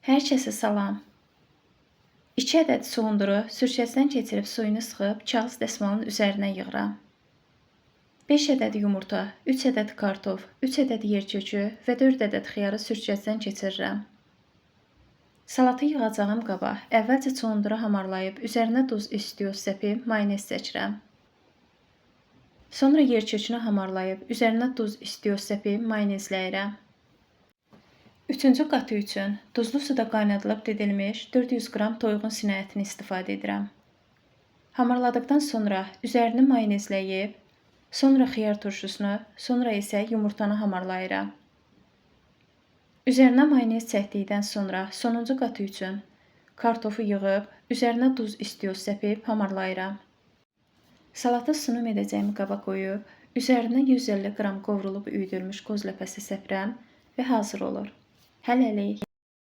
Hər kəsə salam. 2 ədəd sonduru sürçəsindən keçirib suyunu sıxıb kağız dəsmalın üzərinə yığıram. 5 ədəd yumurta, 3 ədəd kartof, 3 ədəd yerkökü və 4 ədəd xiyarı sürçəsindən keçirirəm. Salatı yığacağım qaba əvvəlcə sonduru hamarlayıb üzərinə duz, istiot səpib mayonez çəkirəm. Sonra yerkökünü hamarlayıb üzərinə duz, istiot səpib mayonezləyirəm. Üçüncü qatı üçün duzlu suda qaynadılıb didilmiş 400 qram toyuğun sinə ətini istifadə edirəm. Hamarladıqdan sonra üzərini mayonezləyib, sonra xiyar turşusunu, sonra isə yumurtanı hamarlayıram. Üzərinə mayonez çəkdikdən sonra sonuncu qatı üçün kartofu yığıb, üzərinə duz, istiot səpib hamarlayıram. Salatı sunum edəcəyim qaba qoyub, üzərinə 150 qram qovrulub üyüdülmüş qoz ləpəsi səpirəm və hazır olur. Hələlik.